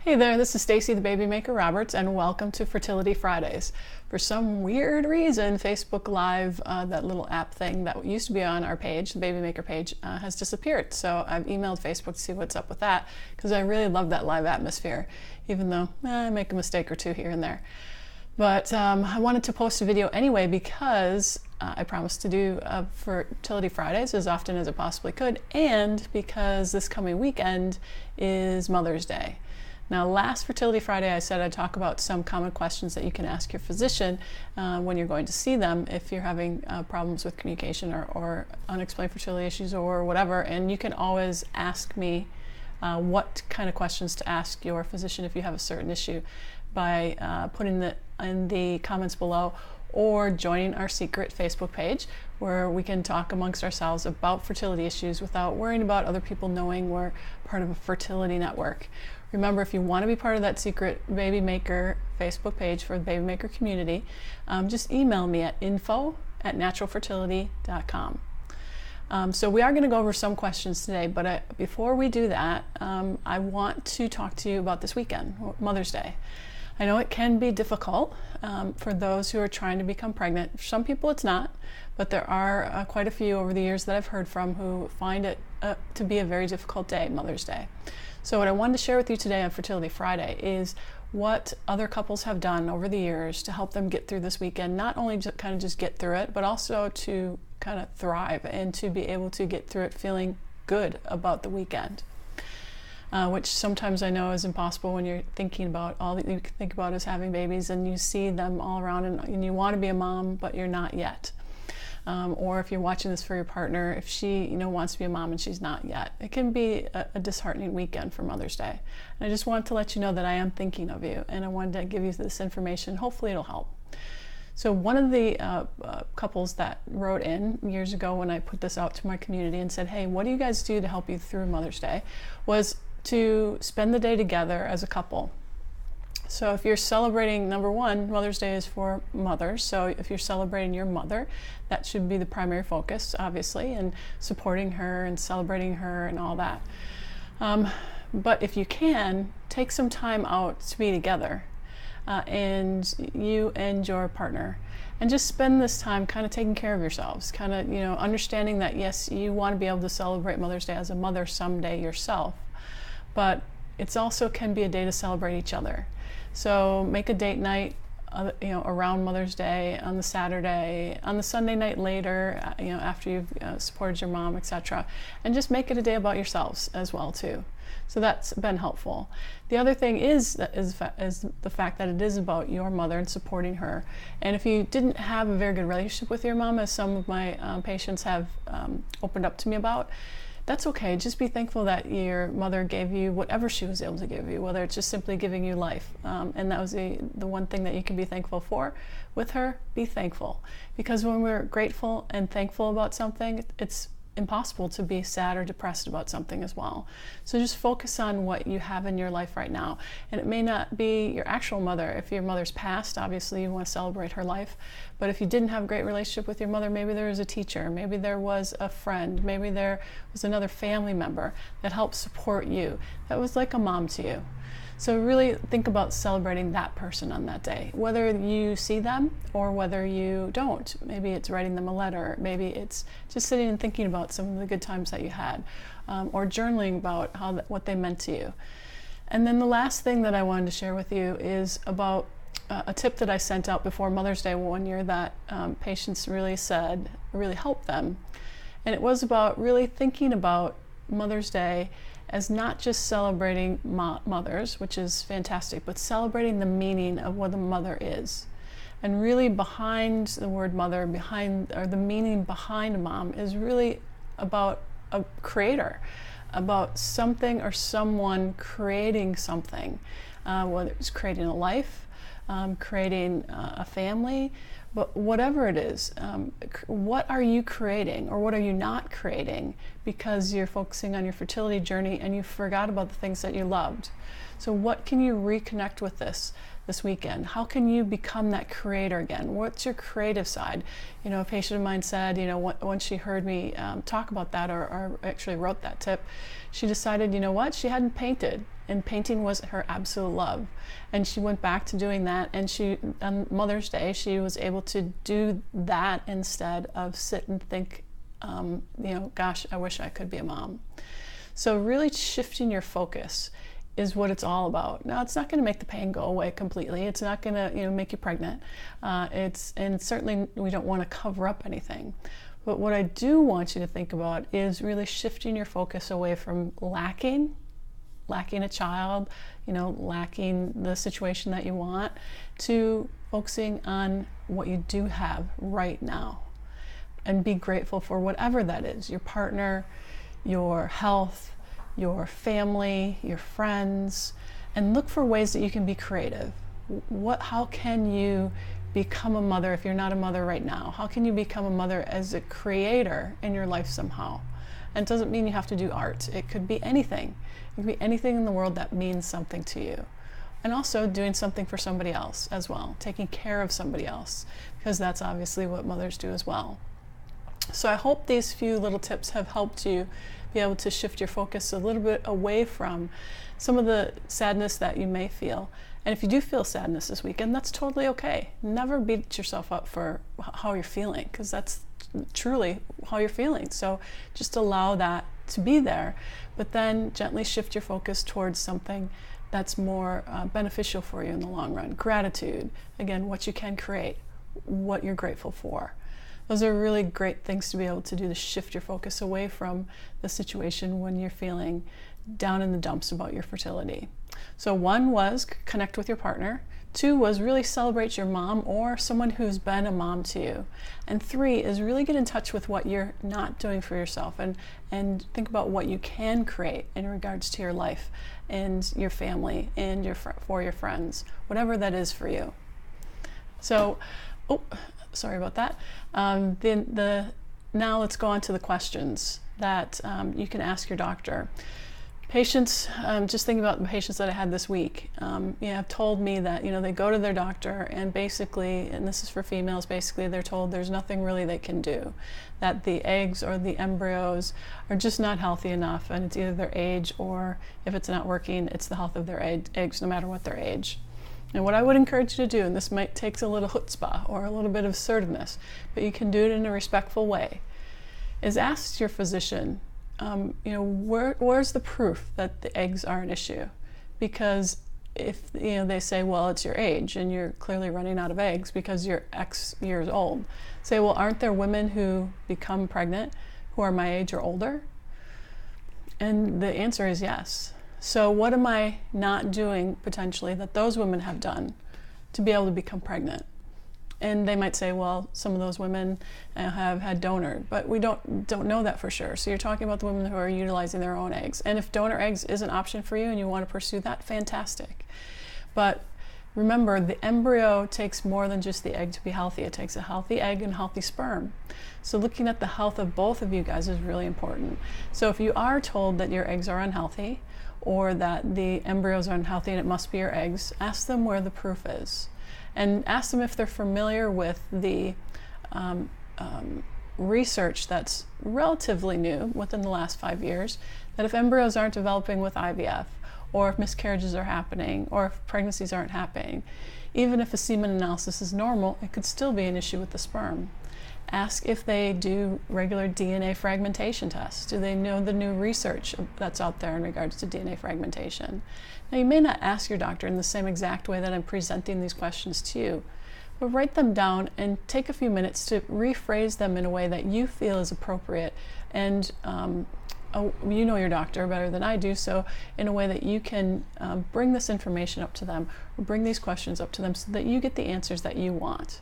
Hey there, this is Stacy the Baby Maker Roberts, and welcome to Fertility Fridays. For some weird reason, Facebook Live, that little app thing that used to be on our page, the Baby Maker page, has disappeared. So I've emailed Facebook to see what's up with that, because I really love that live atmosphere, even though I make a mistake or two here and there. But I wanted to post a video anyway because I promised to do Fertility Fridays as often as I possibly could, and because this coming weekend is Mother's Day. Now, last Fertility Friday, I said I'd talk about some common questions that you can ask your physician when you're going to see them if you're having problems with communication or unexplained fertility issues or whatever. And you can always ask me what kind of questions to ask your physician if you have a certain issue by putting it in the comments below, or joining our secret Facebook page where we can talk amongst ourselves about fertility issues without worrying about other people knowing we're part of a fertility network. Remember, if you want to be part of that secret Baby Maker Facebook page for the Baby Maker community, just email me at info@naturalfertility.com. So we are going to go over some questions today, but before we do that, I want to talk to you about this weekend, Mother's Day. I know it can be difficult for those who are trying to become pregnant. For some people it's not, but there are quite a few over the years that I've heard from who find it to be a very difficult day, Mother's Day. So what I wanted to share with you today on Fertility Friday is what other couples have done over the years to help them get through this weekend, not only to kind of just get through it, but also to kind of thrive and to be able to get through it feeling good about the weekend. Which sometimes I know is impossible when you're thinking about all that you think about is having babies and you see them all around and you want to be a mom, but you're not yet. Or if you're watching this for your partner, if she wants to be a mom and she's not yet. It can be a disheartening weekend for Mother's Day. And I just wanted to let you know that I am thinking of you, and I wanted to give you this information. Hopefully it'll help. So one of the couples that wrote in years ago when I put this out to my community and said, hey, what do you guys do to help you through Mother's Day, was to spend the day together as a couple. So if you're celebrating, number one, Mother's Day is for mothers. So if you're celebrating your mother, that should be the primary focus, obviously, and supporting her and celebrating her and all that. But if you can, take some time out to be together, and you and your partner, and just spend this time kind of taking care of yourselves, kind of, understanding that, yes, you want to be able to celebrate Mother's Day as a mother someday yourself, but it's also can be a day to celebrate each other. So make a date night, around Mother's Day, on the Saturday, on the Sunday night later, after you've supported your mom, etc. And just make it a day about yourselves as well too. So that's been helpful. The other thing is the fact that it is about your mother and supporting her. And if you didn't have a very good relationship with your mom, as some of my patients have opened up to me about, that's okay. Just be thankful that your mother gave you whatever she was able to give you, whether it's just simply giving you life. And that was the one thing that you can be thankful for with her. Be thankful. Because when we're grateful and thankful about something, it's impossible to be sad or depressed about something as well. So just focus on what you have in your life right now. And it may not be your actual mother. If your mother's passed, obviously you want to celebrate her life. But if you didn't have a great relationship with your mother, maybe there was a teacher, maybe there was a friend, maybe there was another family member that helped support you, that was like a mom to you. So really think about celebrating that person on that day, whether you see them or whether you don't. Maybe it's writing them a letter, maybe it's just sitting and thinking about some of the good times that you had, or journaling about what they meant to you. And then the last thing that I wanted to share with you is about a tip that I sent out before Mother's Day one year that patients really said really helped them. And it was about really thinking about Mother's Day as not just celebrating mothers, which is fantastic, but celebrating the meaning of what a mother is. And really behind the word mother, or the meaning behind a mom, is really about a creator, about something or someone creating something, whether it's creating a life, creating a family, but whatever it is, what are you creating or what are you not creating because you're focusing on your fertility journey and you forgot about the things that you loved? So what can you reconnect with this weekend? How can you become that creator again? What's your creative side? A patient of mine said, once she heard me talk about that or actually wrote that tip, she decided, she hadn't painted and painting was her absolute love. And she went back to doing that, and she, on Mother's Day, she was able to do that instead of sit and think, gosh, I wish I could be a mom. So really shifting your focus is what it's all about. Now, it's not going to make the pain go away completely. It's not going to, make you pregnant. And certainly we don't want to cover up anything. But what I do want you to think about is really shifting your focus away from lacking a child, lacking the situation that you want, to focusing on what you do have right now. And be grateful for whatever that is, your partner, your health, your family, your friends, and look for ways that you can be creative. How can you become a mother if you're not a mother right now? How can you become a mother as a creator in your life somehow? And it doesn't mean you have to do art. It could be anything. It could be anything in the world that means something to you. And also doing something for somebody else as well, taking care of somebody else, because that's obviously what mothers do as well. So I hope these few little tips have helped you be able to shift your focus a little bit away from some of the sadness that you may feel. And if you do feel sadness this weekend, that's totally okay. Never beat yourself up for how you're feeling, because that's truly how you're feeling. So just allow that to be there, but then gently shift your focus towards something that's more beneficial for you in the long run. Gratitude, again, what you can create, what you're grateful for. Those are really great things to be able to do, to shift your focus away from the situation when you're feeling down in the dumps about your fertility. So 1 was connect with your partner. 2 was really celebrate your mom or someone who's been a mom to you. And 3 is really get in touch with what you're not doing for yourself, and think about what you can create in regards to your life and your family and for your friends, whatever that is for you. So, sorry about that. Now let's go on to the questions that you can ask your doctor. Patients, just thinking about the patients that I had this week, have told me that they go to their doctor and basically, and this is for females, basically they're told there's nothing really they can do, that the eggs or the embryos are just not healthy enough, and it's either their age, or if it's not working, it's the health of their eggs, no matter what their age. And what I would encourage you to do, and this might take a little chutzpah or a little bit of assertiveness, but you can do it in a respectful way, is ask your physician, where's the proof that the eggs are an issue? Because if they say, well, it's your age and you're clearly running out of eggs because you're X years old, say, well, aren't there women who become pregnant who are my age or older? And the answer is yes. So what am I not doing potentially that those women have done to be able to become pregnant? And they might say, well, some of those women have had donor, but we don't know that for sure. So you're talking about the women who are utilizing their own eggs. And if donor eggs is an option for you and you want to pursue that, fantastic. But remember, the embryo takes more than just the egg to be healthy. It takes a healthy egg and healthy sperm. So looking at the health of both of you guys is really important. So if you are told that your eggs are unhealthy, or that the embryos are unhealthy and it must be your eggs, ask them where the proof is. And ask them if they're familiar with the research that's relatively new within the last 5 years, that if embryos aren't developing with IVF, or if miscarriages are happening, or if pregnancies aren't happening, even if a semen analysis is normal, it could still be an issue with the sperm. Ask if they do regular DNA fragmentation tests. Do they know the new research that's out there in regards to DNA fragmentation? Now, you may not ask your doctor in the same exact way that I'm presenting these questions to you, but write them down and take a few minutes to rephrase them in a way that you feel is appropriate. And you know your doctor better than I do, so in a way that you can bring this information up to them, or bring these questions up to them, so that you get the answers that you want.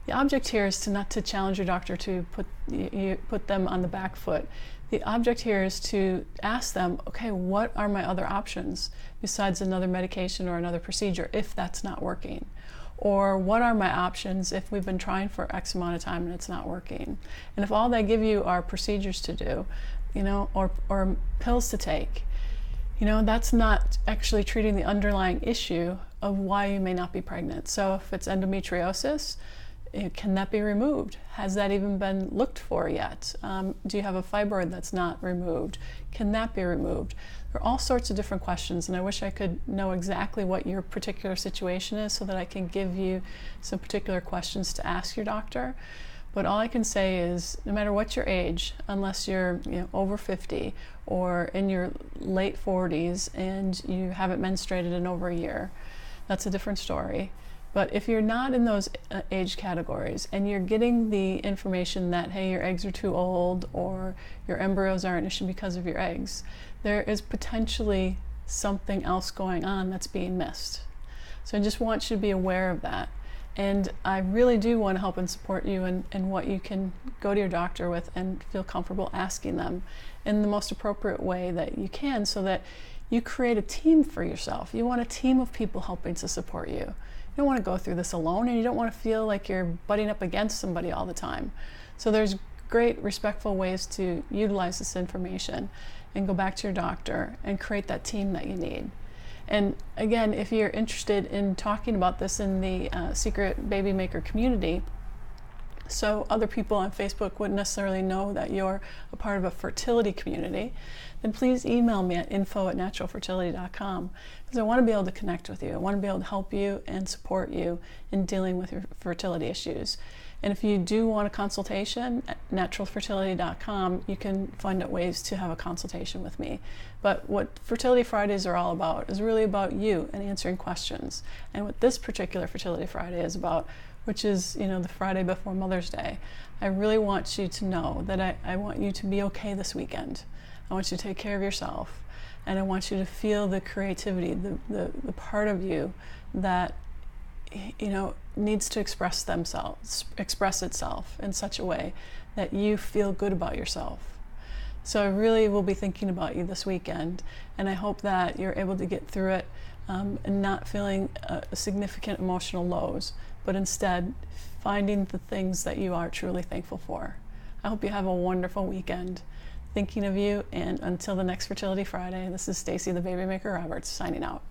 The object here is not to challenge your doctor to put them on the back foot. The object here is to ask them, okay, what are my other options besides another medication or another procedure if that's not working? Or what are my options if we've been trying for X amount of time and it's not working? And if all they give you are procedures to do, or pills to take, that's not actually treating the underlying issue of why you may not be pregnant. So if it's endometriosis, Can that be removed? Has that even been looked for yet? Do you have a fibroid that's not removed? Can that be removed? There are all sorts of different questions, and I wish I could know exactly what your particular situation is so that I can give you some particular questions to ask your doctor. But all I can say is, no matter what your age, unless you're over 50 or in your late 40s and you haven't menstruated in over a year, that's a different story. But if you're not in those age categories and you're getting the information that, hey, your eggs are too old or your embryos are an issue because of your eggs, there is potentially something else going on that's being missed. So I just want you to be aware of that. And I really do want to help and support you in what you can go to your doctor with and feel comfortable asking them in the most appropriate way that you can, so that you create a team for yourself. You want a team of people helping to support you. You don't want to go through this alone, and you don't want to feel like you're butting up against somebody all the time. So there's great, respectful ways to utilize this information and go back to your doctor and create that team that you need. And again, if you're interested in talking about this in the Secret Baby Maker community, so other people on Facebook wouldn't necessarily know that you're a part of a fertility community, then please email me at info@naturalfertility.com, because I want to be able to connect with you. I want to be able to help you and support you in dealing with your fertility issues. And if you do want a consultation at naturalfertility.com, you can find out ways to have a consultation with me. But what Fertility Fridays are all about is really about you and answering questions. And what this particular Fertility Friday is about, which is, the Friday before Mother's Day, I really want you to know that I want you to be okay this weekend. I want you to take care of yourself, and I want you to feel the creativity, the part of you that needs to express itself in such a way that you feel good about yourself. So I really will be thinking about you this weekend, and I hope that you're able to get through it and not feeling significant emotional lows, but instead finding the things that you are truly thankful for. I hope you have a wonderful weekend. Thinking of you, and until the next Fertility Friday, this is Stacy the Baby Maker Roberts signing out.